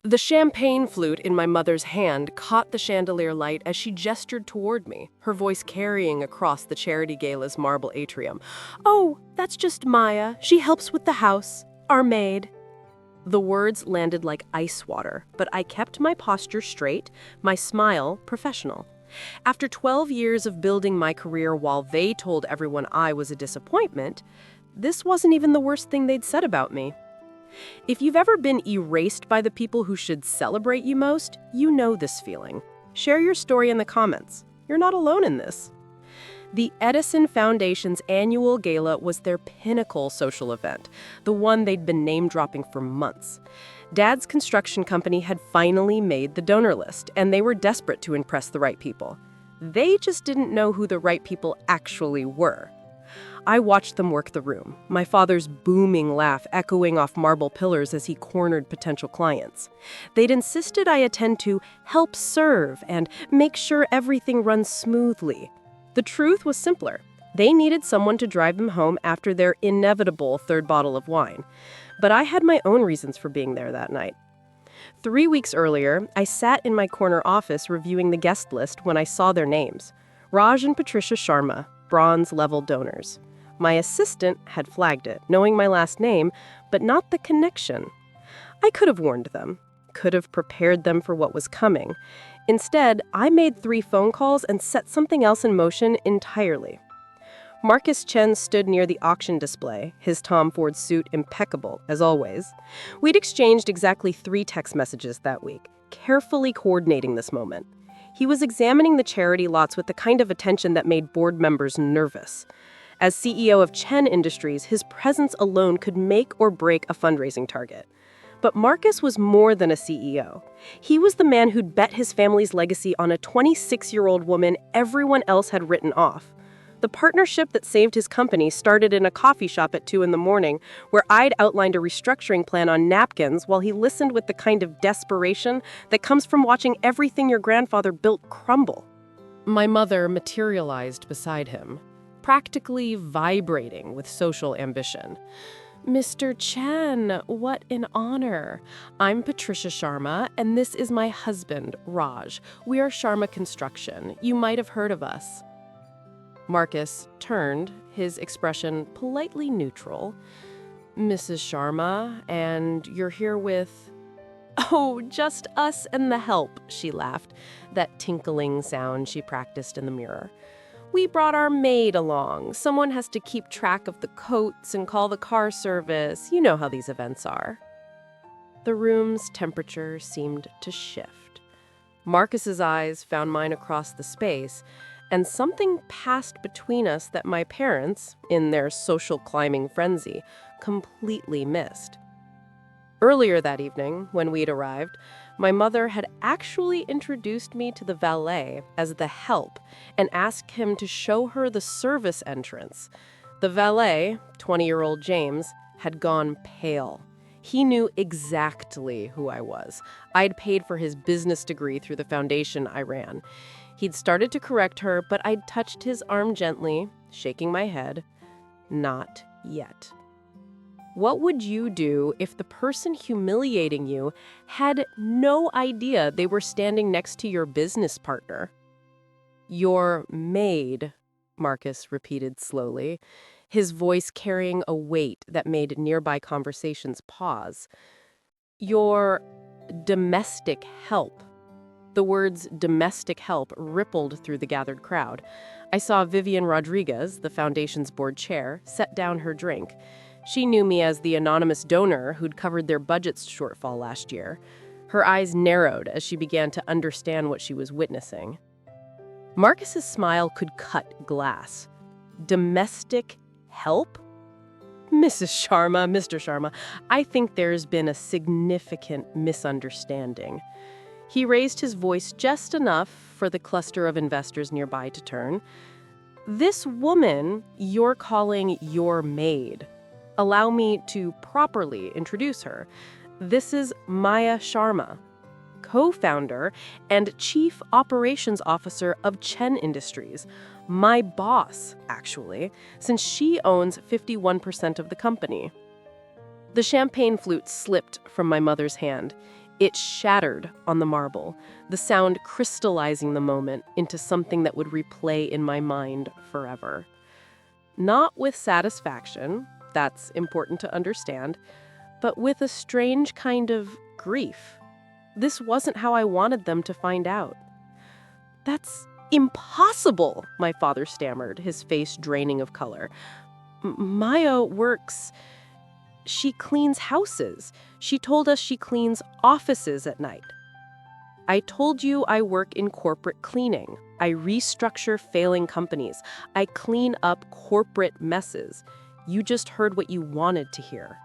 The champagne flute in my mother's hand caught the chandelier light as she gestured toward me, her voice carrying across the charity gala's marble atrium. "Oh, that's just Maya. She helps with the house. Our maid." The words landed like ice water, but I kept my posture straight, my smile professional. After 12 years of building my career while they told everyone I was a disappointment, this wasn't even the worst thing they'd said about me. If you've ever been erased by the people who should celebrate you most, you know this feeling. Share your story in the comments. You're not alone in this. The Edison Foundation's annual gala was their pinnacle social event, the one they'd been name-dropping for months. Dad's construction company had finally made the donor list, and they were desperate to impress the right people. They just didn't know who the right people actually were. I watched them work the room, my father's booming laugh echoing off marble pillars as he cornered potential clients. They'd insisted I attend to help serve and make sure everything runs smoothly. The truth was simpler. They needed someone to drive them home after their inevitable third bottle of wine. But I had my own reasons for being there that night. 3 weeks earlier, I sat in my corner office reviewing the guest list when I saw their names. Raj and Patricia Sharma, bronze-level donors. My assistant had flagged it, knowing my last name, but not the connection. I could have warned them, could have prepared them for what was coming. Instead, I made 3 phone calls and set something else in motion entirely. Marcus Chen stood near the auction display, his Tom Ford suit impeccable, as always. We'd exchanged exactly 3 text messages that week, carefully coordinating this moment. He was examining the charity lots with the kind of attention that made board members nervous. As CEO of Chen Industries, his presence alone could make or break a fundraising target. But Marcus was more than a CEO. He was the man who'd bet his family's legacy on a 26-year-old woman everyone else had written off. The partnership that saved his company started in a coffee shop at 2 a.m, where I'd outlined a restructuring plan on napkins while he listened with the kind of desperation that comes from watching everything your grandfather built crumble. My mother materialized beside him, practically vibrating with social ambition. "Mr. Chen, what an honor. I'm Patricia Sharma, and this is my husband, Raj. We are Sharma Construction. You might have heard of us." Marcus turned, his expression politely neutral. "Mrs. Sharma, and you're here with—" "Oh, just us and the help," she laughed, that tinkling sound she practiced in the mirror. "We brought our maid along. Someone has to keep track of the coats and call the car service. You know how these events are." The room's temperature seemed to shift. Marcus's eyes found mine across the space, and something passed between us that my parents, in their social climbing frenzy, completely missed. Earlier that evening, when we'd arrived, my mother had actually introduced me to the valet as the help and asked him to show her the service entrance. The valet, 20-year-old James, had gone pale. He knew exactly who I was. I'd paid for his business degree through the foundation I ran. He'd started to correct her, but I'd touched his arm gently, shaking my head. Not yet. What would you do if the person humiliating you had no idea they were standing next to your business partner? "Your maid," Marcus repeated slowly, his voice carrying a weight that made nearby conversations pause. "Your domestic help." The words domestic help rippled through the gathered crowd. I saw Vivian Rodriguez, the foundation's board chair, set down her drink. She knew me as the anonymous donor who'd covered their budget's shortfall last year. Her eyes narrowed as she began to understand what she was witnessing. Marcus's smile could cut glass. Domestic help? "Mrs. Sharma, Mr. Sharma, I think there's been a significant misunderstanding." He raised his voice just enough for the cluster of investors nearby to turn. "This woman you're calling your maid. Allow me to properly introduce her. This is Maya Sharma, co-founder and chief operations officer of Chen Industries. My boss, actually, since she owns 51% of the company." The champagne flute slipped from my mother's hand. It shattered on the marble, the sound crystallizing the moment into something that would replay in my mind forever. Not with satisfaction, that's important to understand, but with a strange kind of grief. This wasn't how I wanted them to find out. "That's impossible," my father stammered, his face draining of color. "Maya works. She cleans houses. She told us she cleans offices at night." "I told you I work in corporate cleaning. I restructure failing companies. I clean up corporate messes. You just heard what you wanted to hear."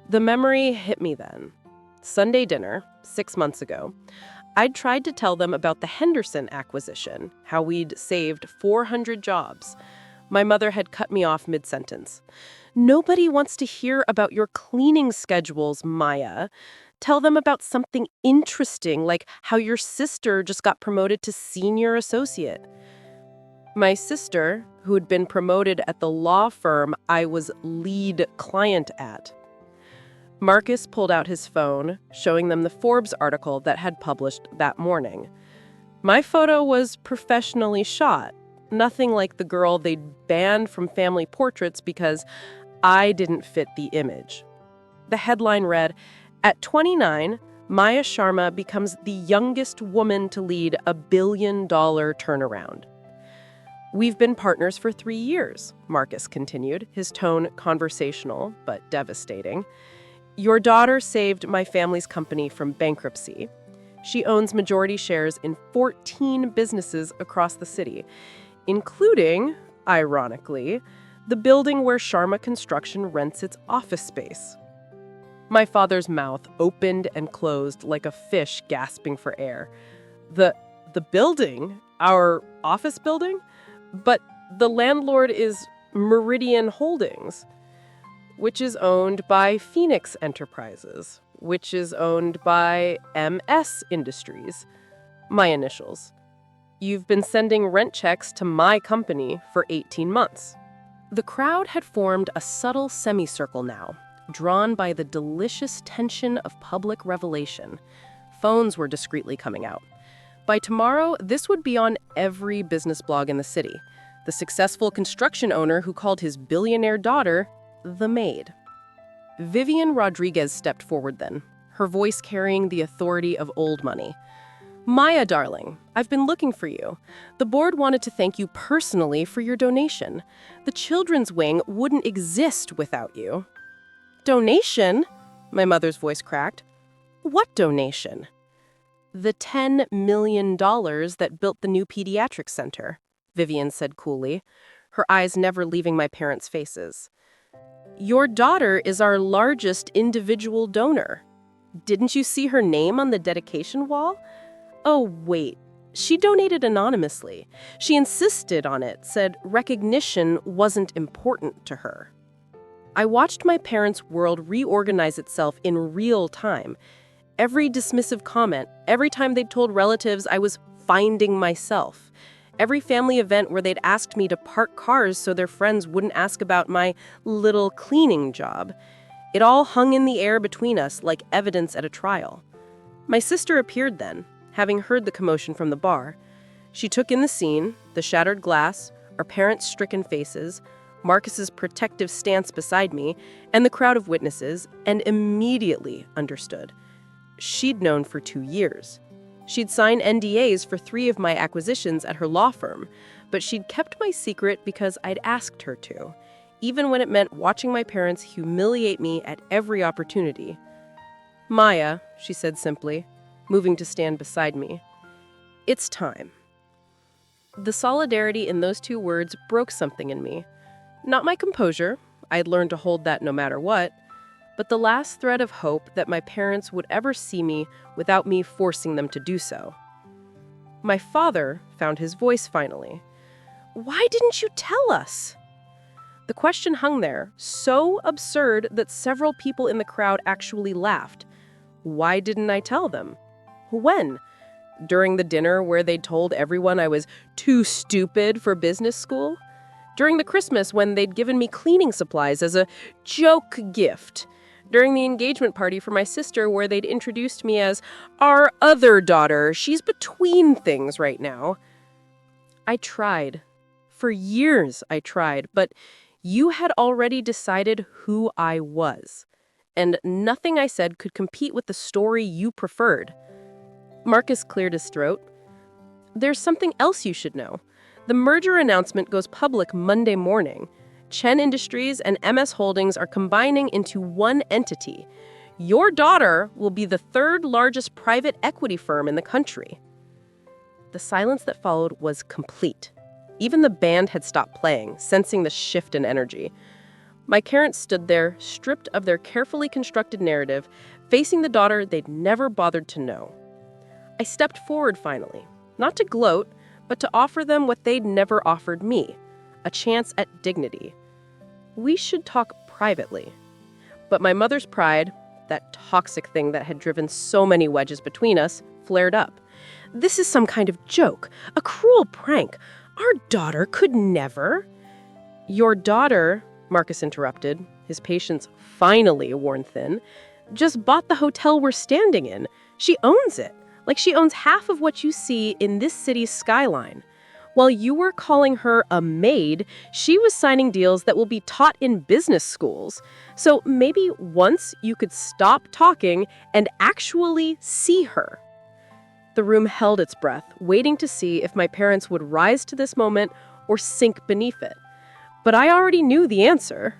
The memory hit me then. Sunday dinner, 6 months ago, I'd tried to tell them about the Henderson acquisition, how we'd saved 400 jobs. My mother had cut me off mid-sentence. "Nobody wants to hear about your cleaning schedules, Maya. Tell them about something interesting, like how your sister just got promoted to senior associate." My sister, who had been promoted at the law firm I was lead client at. Marcus pulled out his phone, showing them the Forbes article that had published that morning. My photo was professionally shot, nothing like the girl they'd banned from family portraits because I didn't fit the image. The headline read, "At 29, Maya Sharma becomes the youngest woman to lead a billion-dollar turnaround." "We've been partners for 3 years," Marcus continued, his tone conversational but devastating. "Your daughter saved my family's company from bankruptcy. She owns majority shares in 14 businesses across the city, including, ironically, the building where Sharma Construction rents its office space." My father's mouth opened and closed like a fish gasping for air. The building? Our office building? But the landlord is Meridian Holdings, which is owned by Phoenix Enterprises, which is owned by MS Industries. My initials. "You've been sending rent checks to my company for 18 months. The crowd had formed a subtle semicircle now, drawn by the delicious tension of public revelation. Phones were discreetly coming out. By tomorrow, this would be on every business blog in the city. The successful construction owner who called his billionaire daughter the Maid. Vivian Rodriguez stepped forward then, her voice carrying the authority of old money. "Maya, darling, I've been looking for you. The board wanted to thank you personally for your donation. The children's wing wouldn't exist without you." "Donation?" My mother's voice cracked. "What donation?" "The $10 million that built the new pediatric center," Vivian said coolly, her eyes never leaving my parents' faces. "Your daughter is our largest individual donor. Didn't you see her name on the dedication wall? Oh, wait. She donated anonymously. She insisted on it, said recognition wasn't important to her." I watched my parents' world reorganize itself in real time. Every dismissive comment, every time they'd told relatives I was finding myself, every family event where they'd asked me to park cars so their friends wouldn't ask about my little cleaning job. It all hung in the air between us like evidence at a trial. My sister appeared then, having heard the commotion from the bar. She took in the scene, the shattered glass, our parents' stricken faces, Marcus's protective stance beside me, and the crowd of witnesses, and immediately understood. She'd known for 2 years. She'd signed NDAs for 3 of my acquisitions at her law firm, but she'd kept my secret because I'd asked her to, even when it meant watching my parents humiliate me at every opportunity. "Maya," she said simply, moving to stand beside me. "It's time." The solidarity in those 2 words broke something in me. Not my composure, I'd learned to hold that no matter what, but the last thread of hope that my parents would ever see me without me forcing them to do so. My father found his voice finally. "Why didn't you tell us?" The question hung there, so absurd that several people in the crowd actually laughed. Why didn't I tell them? When? During the dinner where they'd told everyone I was too stupid for business school? During the Christmas when they'd given me cleaning supplies as a joke gift? during the engagement party for my sister where they'd introduced me as our other daughter. She's between things right now. I tried. For years I tried, but you had already decided who I was. And nothing I said could compete with the story you preferred. Marcus cleared his throat. There's something else you should know. The merger announcement goes public Monday morning. Chen Industries and MS Holdings are combining into one entity. Your daughter will be the third largest private equity firm in the country. The silence that followed was complete. Even the band had stopped playing, sensing the shift in energy. My parents stood there, stripped of their carefully constructed narrative, facing the daughter they'd never bothered to know. I stepped forward finally, not to gloat, but to offer them what they'd never offered me, a chance at dignity. We should talk privately. But my mother's pride, that toxic thing that had driven so many wedges between us, flared up. This is some kind of joke, a cruel prank. Our daughter could never. Your daughter, Marcus interrupted, his patience finally worn thin, just bought the hotel we're standing in. She owns it, like she owns half of what you see in this city's skyline. While you were calling her a maid, she was signing deals that will be taught in business schools. So maybe once you could stop talking and actually see her. The room held its breath, waiting to see if my parents would rise to this moment or sink beneath it. But I already knew the answer.